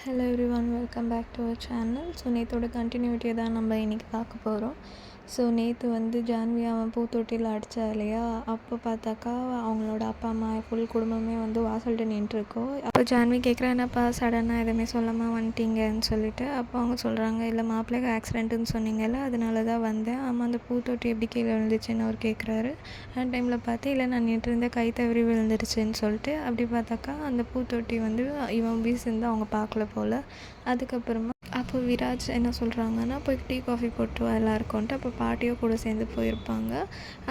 Hello everyone, welcome back to our channel. So நேற்றோட கண்டினியூட்டியை தான் நம்ம இன்றைக்கி பார்க்க போகிறோம். ஸோ நேற்று வந்து ஜான்வி அவன் பூத்தொட்டியில் அடித்தா இல்லையா, அப்போ பார்த்தாக்கா அவங்களோட அப்பா அம்மா ஃபுல் குடும்பமே வந்து வாசல்கிட்ட நின்றுருக்கோம். அப்போ ஜான்வி கேட்குறா, என்னப்பா சடனாக எதுவுமே சொல்லாமல் வந்துட்டீங்கன்னு சொல்லிட்டு. அப்போ அவங்க சொல்கிறாங்க, இல்லை மாப்பிள்ளைக்கு ஆக்சிடென்ட்டுன்னு சொன்னீங்கல்ல, அதனால தான் வந்தேன். ஆமாம், அந்த பூத்தொட்டி எப்படி கீழே விழுந்துச்சுன்னு அவர் கேட்குறாரு. அந்த டைமில் பார்த்து, இல்லை நான் நின்றுருந்த கை தவறி விழுந்துருச்சுன்னு சொல்லிட்டு. அப்படி பார்த்தாக்கா அந்த பூத்தொட்டி வந்து இவன் வீசிருந்து அவங்க பார்க்கல போல். அதுக்கப்புறமா அப்போ விராஜ் என்ன சொல்கிறாங்கன்னா, போய் டீ காஃபி போட்டு வா எல்லாருக்கும்ன்ட்டு. அப்போ பாட்டியும் கூட சேர்ந்து போயிருப்பாங்க.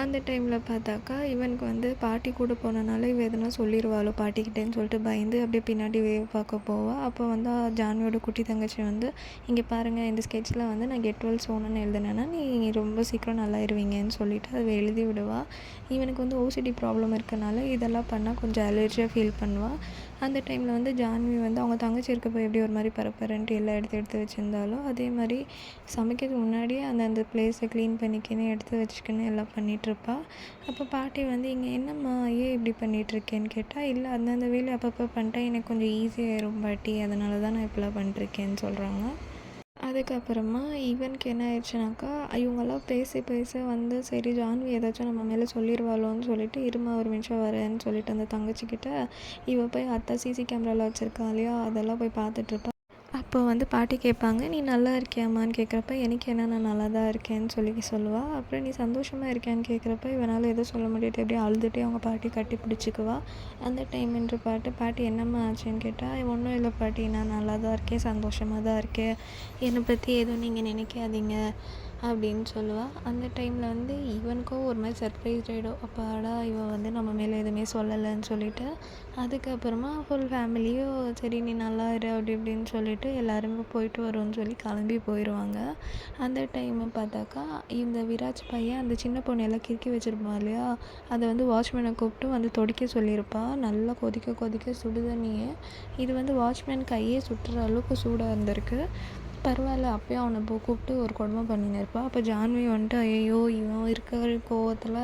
அந்த டைமில் பார்த்தாக்கா இவனுக்கு வந்து பாட்டி கூட போனனால இவ எதுனா சொல்லிடுவாளோ பாட்டிக்கிட்டேன்னு சொல்லிட்டு பயந்து அப்படியே பின்னாடி வேவ் பார்க்க போவா. அப்போ வந்து ஜான்வியோட குட்டி தங்கச்சி வந்து, இங்கே பாருங்கள், இந்த ஸ்கெட்சில் வந்து நான் கெட் வெல் சூன்னு எழுதுனேன்னா நீ ரொம்ப சீக்கிரம் நல்லாயிருவீங்கன்னு சொல்லிட்டு அதை எழுதி விடுவா. இவனுக்கு வந்து ஓசிடி ப்ராப்ளம் இருக்கனால இதெல்லாம் பண்ணால் கொஞ்சம் அலர்ஜியாக ஃபீல் பண்ணுவாள். அந்த டைமில் வந்து ஜான்வி வந்து அவங்க தங்கச்சி இருக்கப்போ எப்படி ஒரு மாதிரி பரப்பரன்ட்டு எல்லாம் எடுத்து வச்சுருந்தாலோ அதே மாதிரி சமைக்கிறதுக்கு முன்னாடியே அந்த பிளேஸை க்ளீன் பண்ணிக்கின்னு எடுத்து வச்சுக்கின்னு எல்லாம் பண்ணிகிட்ருப்பா. அப்போ பாட்டி வந்து, இங்கே என்னம்மா ஏன் இப்படி பண்ணிகிட்ருக்கேன்னு கேட்டால், இல்லை அந்தந்த வேலையை அப்பப்போ பண்ணிட்டா எனக்கு கொஞ்சம் ஈஸியாகிடும் பாட்டி, அதனால தான் நான் இப்போலாம் பண்ணிட்டுருக்கேன்னு சொல்கிறாங்க. அதுக்கப்புறமா இவனுக்கு என்ன ஆயிடுச்சுனாக்கா, இவங்கெல்லாம் பேச வந்து சரி ஜான்வி ஏதாச்சும் நம்ம மேலே சொல்லிடுவாளோன்னு சொல்லிட்டு, இருமா ஒரு நிமிஷம் வரேன்னு சொல்லிட்டு அந்த தங்கச்சிக்கிட்ட இவ போய் அத்தை சிசி கேமராவில் வச்சுருக்கா இல்லையா, அதெல்லாம் போய் பார்த்துட்ருப்பா. அப்போ வந்து பாட்டி கேட்பாங்க, நீ நல்லா இருக்கியாம்மான்னு கேட்குறப்ப, எனக்கு என்ன நான் நல்லா தான் இருக்கேன்னு சொல்லுவாள். அப்புறம் நீ சந்தோஷமாக இருக்கியான்னு கேட்குறப்ப இவனால் எதுவும் சொல்ல முடியாது, எப்படியே அழுதுகிட்டே அவங்க பாட்டி கட்டி பிடிச்சிக்குவா. அந்த டைம்ன்ற பாட்டி என்னம்மா ஆச்சுன்னு கேட்டால், ஒன்றும் இல்லை பாட்டி, நான் நல்லா தான் இருக்கேன், சந்தோஷமாக தான் இருக்கேன், என்னை பற்றி எதுவும் நீங்கள் நினைக்காதீங்க அப்படின்னு சொல்லுவாள். அந்த டைமில் வந்து இவனுக்கும் ஒரு மாதிரி சர்ப்ரைஸ் ஆகிடும், அப்பாடா இவன் வந்து நம்ம மேலே எதுவுமே சொல்லலைன்னு சொல்லிட்டு. அதுக்கப்புறமா ஃபுல் ஃபேமிலியும் சரி நீ நல்லா இரு அப்படி இப்படின்னு சொல்லிட்டு எல்லாருமே போயிட்டு வரோன்னு சொல்லி கிளம்பி போயிடுவாங்க. அந்த டைமை பார்த்தாக்கா இந்த விராஜ் பையன் அந்த சின்ன பொண்ணு எல்லாம் கிறுக்கி வச்சுருப்பான் இல்லையா, அதை வந்து வாட்ச்மேனை கூப்பிட்டு வந்து துடைக்க சொல்லியிருப்பா. நல்லா கொதிக்க சுடுதண்ணியே, இது வந்து வாட்ச்மேன் கையே சுட்டுற அளவுக்கு சூடாக இருந்திருக்கு. பரவாயில்ல, அப்போயும் அவனை கூப்பிட்டு ஒரு கொடுமை பண்ணின்னு இருப்பாள். அப்போ ஜான்வி வந்துட்டு, ஐயோ இவன் இருக்கிற கோவத்தில்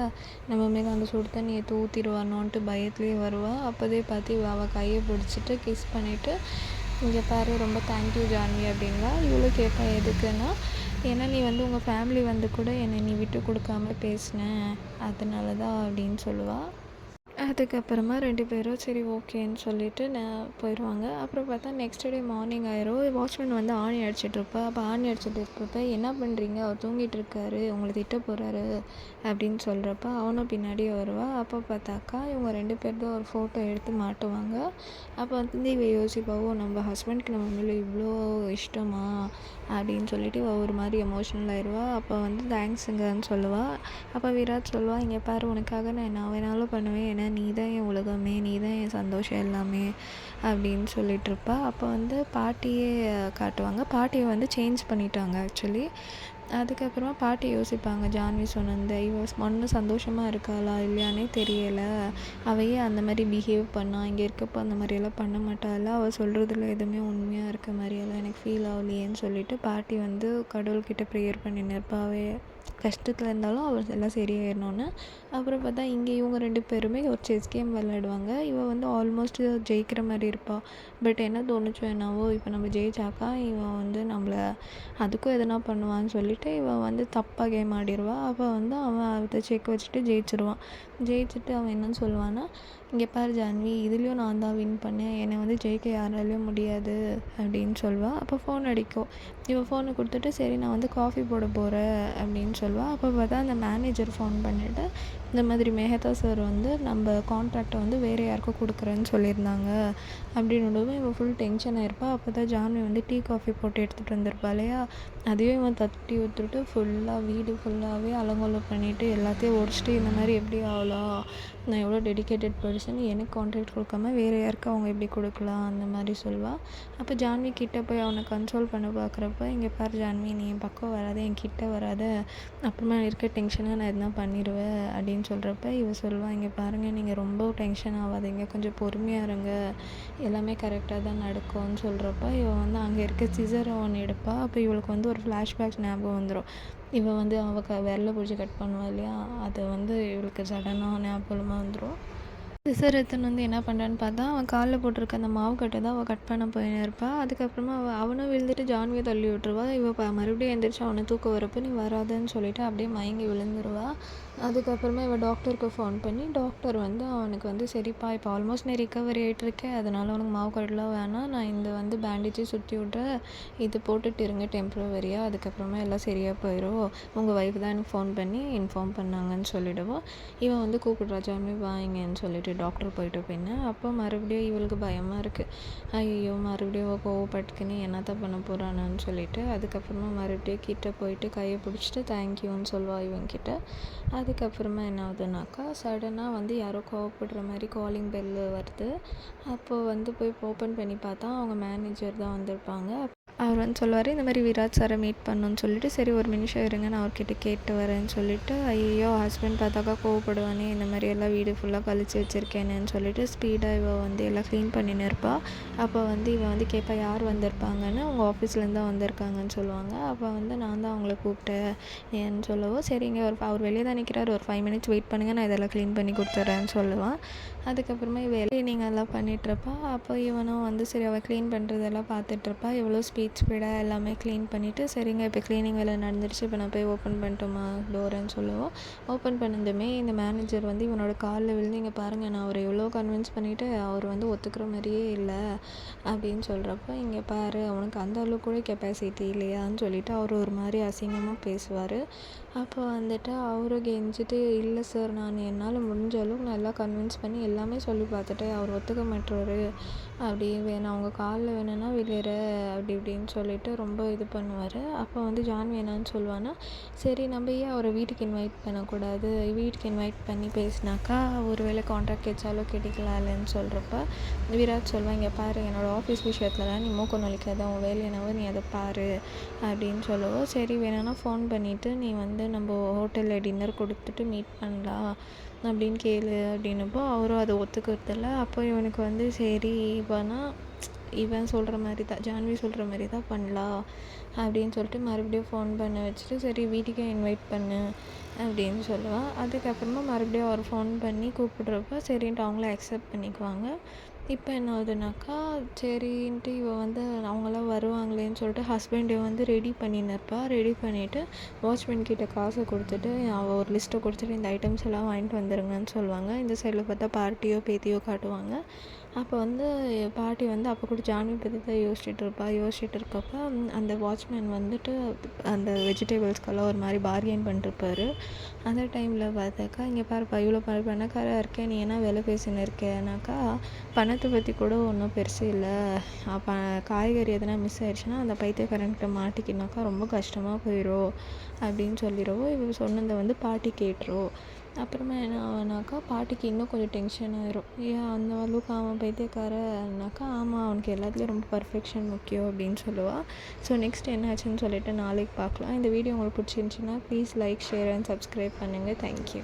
நம்ம மேலே அந்த சுடு தண்ணியை ஊற்றிடுவானோன்ட்டு பயத்துலேயே வருவாள். அப்போதே பார்த்து அவள் கையை பிடிச்சிட்டு கிஸ் பண்ணிவிட்டு, இங்கே பாரு ரொம்ப தேங்க்யூ ஜான்வி அப்படின்வா. இவ்வளோ கேட்பா எதுக்குன்னா, ஏன்னா நீ வந்து உங்கள் ஃபேமிலி வந்து கூட என்னை நீ விட்டு கொடுக்காம பேசினேன், அதனால தான் அப்படின்னு சொல்லுவாள். அதுக்கப்புறமா 2 பேரும் சரி ஓகேன்னு சொல்லிட்டு போயிடுவாங்க. அப்புறம் பார்த்தா நெக்ஸ்ட் டே மார்னிங் ஆயிரும். வாட்ச்மேன் வந்து ஆணி அடிச்சிட்ருப்பா. அப்போ ஆணி அடிச்சிட்டு இருக்கப்ப, என்ன பண்ணுறீங்க, அவர் தூங்கிட்டு இருக்காரு, உங்களை திட்ட போகிறாரு அப்படின்னு சொல்கிறப்ப அவனும் பின்னாடியே வருவாள். அப்போ பார்த்தாக்கா இவங்க 2 பேர் தான் ஒரு ஃபோட்டோ எடுத்து மாட்டுவாங்க. அப்போ வந்து இவ யோசிப்பாவோ, நம்ம ஹஸ்பண்ட்க்கு நம்ம மேலே இவ்வளோ இஷ்டமா அப்படின்னு சொல்லிட்டு இவள் ஒரு மாதிரி எமோஷ்னல் ஆயிடுவா. அப்போ வந்து தேங்க்ஸுங்கன்னு சொல்லுவாள். அப்போ விராட் சொல்லுவாள், இங்கே பாரு உனக்காக நான் என்ன வேணாலும் பண்ணுவேன், ஏன்னா நீ தான் என் உலகமே, நீ தான் என் சந்தோஷம் எல்லாமே அப்படின்னு சொல்லிகிட்ருப்பா. அப்போ வந்து பாட்டியே காட்டுவாங்க. பாட்டியை வந்து சேஞ்ச் பண்ணிட்டாங்க ஆக்சுவலி. அதுக்கப்புறமா பாட்டி யோசிப்பாங்க, ஜான்வி சொன்னது இவ ஒன்றும் சந்தோஷமாக இருக்காளா இல்லையானே தெரியலை, அவையே அந்த மாதிரி பிஹேவ் பண்ணா, இங்கே இருக்கப்போ அந்த மாதிரியெல்லாம் பண்ண மாட்டாளா, அவள் சொல்கிறதுல எதுவுமே உண்மையாக இருக்க மாதிரியெல்லாம் எனக்கு ஃபீல் ஆகலையேன்னு சொல்லிட்டு பாட்டி வந்து கடவுள்கிட்ட ப்ரேயர் பண்ணின்னு இருப்பாவே, கஷ்டத்தில் இருந்தாலும் அவள் எல்லாம் சரியாயிடணும்னு. அப்புறம் பார்த்தா இங்கே இவங்க 2 பேருமே ஒரு செஸ் கேம் விளையாடுவாங்க. இவள் வந்து ஆல்மோஸ்ட் ஜெயிக்கிற மாதிரி இருப்பாள். பட் என்ன தோணுச்சோ என்னவோ, இப்போ நம்ம ஜெயிச்சாக்கா இவன் வந்து நம்மளை அதுக்கும் எதனா பண்ணுவான்னு சொல்லிட்டு இவன் வந்து தப்பாக கேம் ஆடிடுவாள். அவள் வந்து அவன் அதை செக் வச்சுட்டு ஜெயிச்சுட்டு அவன் என்னன்னு சொல்லுவான்னா, இங்கே பாரு ஜான்வி, இதுலேயும் நான் தான் வின் பண்ணேன், என்னை வந்து ஜெயிக்க யாராலையும் முடியாது அப்படின்னு சொல்லுவாள். அப்போ ஃபோன் அடிக்கும். இவன் ஃபோனை கொடுத்துட்டு, சரி நான் வந்து காஃபி போட போகிறேன் அப்படின்னு சொல்லுவாள். அப்போ பார்த்தா அந்த மேனேஜர் ஃபோன் பண்ணிவிட்டு, இந்த மாதிரி மெஹதா சார் வந்து நம்ம கான்ட்ராக்டை வந்து வேறு யாருக்கும் கொடுக்குறேன்னு சொல்லியிருந்தாங்க அப்படின்னோடவும் இவன் ஃபுல் டென்ஷன் ஆகிருப்பா. அப்போ தான் ஜான்வி வந்து டீ காஃபி போட்டு எடுத்துகிட்டு வந்திருப்பா இல்லையா, அதையும் இவன் தட்டி ஊற்றுட்டு ஃபுல்லாக வீடு ஃபுல்லாகவே அலங்கோலம் பண்ணிவிட்டு எல்லாத்தையும் ஒடிச்சிட்டு, இந்த மாதிரி எப்படி ஆகலாம், நான் எவ்வளோ டெடிக்கேட்டட் பர்சன், எனக்கு கான்ட்ராக்ட் கொடுக்காம வேறு யாருக்கு அவங்க எப்படி கொடுக்கலாம் அந்த மாதிரி சொல்லுவாள். அப்போ ஜான்வி கிட்டே போய் அவனை கன்சோல் பண்ண பார்க்குறப்ப, இங்கே பாரு ஜான்வி, நீ என் பக்கம் வராத, என் கிட்டே வராத, அப்புறமா இருக்க டென்ஷனாக நான் எதுனா பண்ணிடுவேன் அப்படின்னு சொல்கிறப்ப இவ சொல்லுவாள், இங்கே பாருங்கள் நீங்கள் ரொம்ப டென்ஷன் ஆகாதீங்க, கொஞ்சம் பொறுமையாக இருங்க, எல்லாமே கரெக்டாக தான் நடக்கும்னு சொல்கிறப்ப இவன் வந்து அங்கே இருக்க சிசரை ஒன்று எடுப்பாள். அப்போ இவளுக்கு வந்து ஒரு ஃப்ளாஷ்பேக் ஞாபகம் வந்துடும். இவன் வந்து அவள் விரல பிடிச்சி கட் பண்ணுவாள் இல்லையா, அதை வந்து இவளுக்கு சடனாக ஞாபகமாக வந்துடும். சிசர் எடுத்துன்னு வந்து என்ன பண்ணுறான்னு பார்த்தா, அவன் காலில் போட்டிருக்க அந்த மாவு கட்டை தான் அவள் கட் பண்ண போயின்னு இருப்பா. அதுக்கப்புறமா அவனும் விழுந்துட்டு ஜான்வியை தள்ளி விட்டுருவா. மறுபடியும் எந்திரிச்சு அவனை தூக்க வரப்போ நீ வராதுன்னு சொல்லிட்டு அப்படியே மயங்கி விழுந்துருவா. அதுக்கப்புறமா டாக்டருக்கு ஃபோன் பண்ணி டாக்டர் வந்து அவனுக்கு வந்து சரிப்பா இப்போ ஆல்மோஸ்ட் நீ ரிகவரி ஆகிட்டுருக்கேன், அதனால உனக்கு மாவு கட்டலாம் வேணாம், நான் இந்த வந்து பேண்டேஜை சுற்றி விட்றேன், இது போட்டுட்டு இருங்க டெம்ப்ரவரியாக, அதுக்கப்புறமா எல்லாம் சரியாக போயிடும், உங்கள் ஒய்ஃப் தான் எனக்கு ஃபோன் பண்ணி இன்ஃபார்ம் பண்ணாங்கன்னு சொல்லிவிடுவோம். இவன் வந்து கூப்பிட்றா ஜான்வி வாங்கன்னு சொல்லிட்டு டாக்டர் போயிட்டு பின்ன. அப்போ மறுபடியும் இவளுக்கு பயமாக இருக்குது, ஐயோ மறுபடியும் கோவப்பட்டுக்குன்னு என்னத்த பண்ண போகிறானான்னு சொல்லிட்டு. அதுக்கப்புறமா மறுபடியும் கிட்ட போயிட்டு கையை பிடிச்சிட்டு தேங்க்யூன்னு சொல்லுவா இவன்கிட்ட. அதுக்கப்புறமா என்ன ஆகுதுனாக்கா சடனாக வந்து யாரோ கோவப்படுற மாதிரி காலிங் பெல்லு வருது. அப்போது வந்து போய் ஓப்பன் பண்ணி பார்த்தா அவங்க மேனேஜர் தான் வந்திருப்பாங்க. அவர் வந்து சொல்லுவார், இந்த மாதிரி விராட் சாரை மீட் பண்ணணுன்னு சொல்லிட்டு, சரி ஒரு நிமிஷம் இருங்க நான் அவர்கிட்ட கேட்டு வரேன்னு சொல்லிட்டு, ஐயோ ஹஸ்பண்ட் பார்த்தாக்கா கோவப்படுவானே, இந்த மாதிரி எல்லாம் வீடு ஃபுல்லாக கழிச்சு வச்சுருக்கேனேன்னு சொல்லிட்டு ஸ்பீடாக இவள் வந்து எல்லாம் க்ளீன் பண்ணின்னு இருப்பாள். அப்போ வந்து இவன் வந்து கேட்பா யார் வந்திருப்பாங்கன்னு. அவங்க ஆஃபீஸ்லேருந்து தான் வந்திருக்காங்கன்னு சொல்லுவாங்க. அப்போ வந்து நான் தான் அவங்கள கூப்பிட்டேன் ஏன்னு சொல்லவோ, சரிங்க அவர் வெளியே தான் நிற்கிறார், ஒரு 5 மினிட்ஸ் வெயிட் பண்ணுங்கள், நான் இதெல்லாம் க்ளீன் பண்ணி கொடுத்துட்றேன்னு சொல்லுவான். அதுக்கப்புறமா க்ளீனிங் எல்லாம் பண்ணிகிட்ருப்பா. அப்போ இவனும் வந்து சரி அவள் க்ளீன் பண்ணுறதெல்லாம் பார்த்துட்ருப்பா. எவ்வளோ ஸ்பீடாக எல்லாமே க்ளீன் பண்ணிவிட்டு, சரிங்க இப்போ க்ளீனிங் வேலை நடந்துருச்சு, இப்போ நான் போய் ஓப்பன் பண்ணட்டுமா டோருன்னு சொல்லுவோம். ஓப்பன் பண்ணதுமே இந்த மேனேஜர் வந்து இவனோட காலில் விழுந்து, இங்கே பாருங்கள் நான் அவரை எவ்வளோ கன்வின்ஸ் பண்ணிவிட்டு அவர் வந்து ஒத்துக்கிற மாதிரியே இல்லை அப்படின்னு சொல்கிறப்ப, இங்கே பாரு அவனுக்கு அந்த அளவுக்கு கூட கெப்பாசிட்டி இல்லையான்னு சொல்லிவிட்டு அவர் ஒரு மாதிரி அசிங்கமாக பேசுவார். அப்போ வந்துட்டு அவரும் கெஞ்சிட்டு, இல்லை சார் நான் என்னால் முடிஞ்ச அளவுக்கு நல்லா கன்வின்ஸ் பண்ணி எல்லாமே சொல்லி பார்த்துட்டு அவர் ஒத்துக்க மாட்டுறாரு, அப்படி வேணாம் அவங்க காலில் வேணும்னா விழுற அப்படி இப்படின்னு சொல்லிட்டு ரொம்ப இது பண்ணுவார். அப்போ வந்து ஜான்வி என்னான்னு சொல்லுவான்னா, சரி நம்ம ஏன் அவரை வீட்டுக்கு இன்வைட் பண்ணக்கூடாது, வீட்டுக்கு இன்வைட் பண்ணி பேசினாக்கா ஒரு வேளை கான்ட்ராக்ட் கிடைச்சாலும் கிடைக்கலாம் இல்லைன்னு சொல்கிறப்ப விராட் சொல்லுவான், இங்கே பாரு என்னோடய ஆஃபீஸ் விஷயத்துலலாம் நீ மூக்க நொழிக்காத, உன் வேலை என்னவோ நீ அதை பாரு அப்படின்னு சொல்லவோ, சரி வேணும்னா ஃபோன் பண்ணிவிட்டு நீ வந்து நம்ம ஹோட்டலில் டின்னர் கொடுத்துட்டு மீட் பண்ணலாம் அப்படின்னு கேளு அப்படின்னப்போ அவரும் அதை ஒத்துக்கிறதில்ல. அப்போ இவனுக்கு வந்து சரி இவன் சொல்கிற மாதிரி தான் ஜான்வி சொல்கிற மாதிரி தான் பண்ணலாம் அப்படின்னு சொல்லிட்டு மறுபடியும் ஃபோன் பண்ண வச்சுட்டு, சரி வீட்டுக்கே இன்வைட் பண்ணு அப்படின்னு சொல்லுவாள். அதுக்கப்புறமா மறுபடியும் அவர் ஃபோன் பண்ணி கூப்பிட்றப்ப சரின்ட்டு அவங்கள அக்செப்ட் பண்ணிக்குவாங்க. இப்போ என்ன ஆகுதுனாக்கா சரின்ட்டு இவள் வந்து அவங்களாம் வருவாங்களேன்னு சொல்லிட்டு ஹஸ்பண்டை வந்து ரெடி பண்ணின்னு இருப்பா. ரெடி பண்ணிவிட்டு வாட்ச்மேன் கிட்ட காசை கொடுத்துட்டு அவள் ஒரு லிஸ்ட்டை கொடுத்துட்டு இந்த ஐட்டம்ஸ் எல்லாம் வாங்கிட்டு வந்துடுங்கன்னு சொல்லுவாங்க. இந்த சைடில் பார்த்தா பார்ட்டியோ பேத்தியோ காட்டுவாங்க. அப்போ வந்து பாட்டி வந்து அப்போ கூட ஜான்வி பற்றி தான் யோசிச்சுட்டு இருக்கப்ப அந்த வாட்ச்மேன் வந்துட்டு அந்த வெஜிடபிள்ஸ்க்கெல்லாம் ஒரு மாதிரி பார்கெயின் பண்ணிருப்பாரு. அந்த டைமில் பார்த்தாக்கா, இங்கே பாருப்பா இவ்வளோ பணக்காராக இருக்கேன், நீ என்ன வேலை பேசின்னு இருக்கேனாக்கா, பணத்தை பற்றி கூட ஒன்றும் பெருசு இல்லை, அப்போ காய்கறி எதனா மிஸ் ஆயிடுச்சுன்னா அந்த பைத்தியக்காரன்கிட்ட மாட்டிக்கினாக்கா ரொம்ப கஷ்டமாக போயிடும் அப்படின்னு சொல்லிடுவோம். இவங்க சொன்னதை வந்து பாட்டி கேட்டுரும். அப்புறமா என்ன ஆகுனாக்கா பாட்டிக்கு இன்னும் கொஞ்சம் டென்ஷன் ஆயிரும். ஏன் அந்த அளவுக்கு அவன் பைத்தியக்காரனாக்கா, ஆமாம் அவனுக்கு எல்லாத்துலேயும் ரொம்ப பர்ஃபெக்ஷன் முக்கியம் அப்படின்னு சொல்லுவாள். ஸோ நெக்ஸ்ட் என்ன ஆச்சுன்னு சொல்லிட்டு நாளைக்கு பார்க்கலாம். இந்த வீடியோ உங்களுக்கு பிடிச்சிருந்துச்சின்னா please like, share and subscribe பண்ணுங்கள். தேங்க்யூ.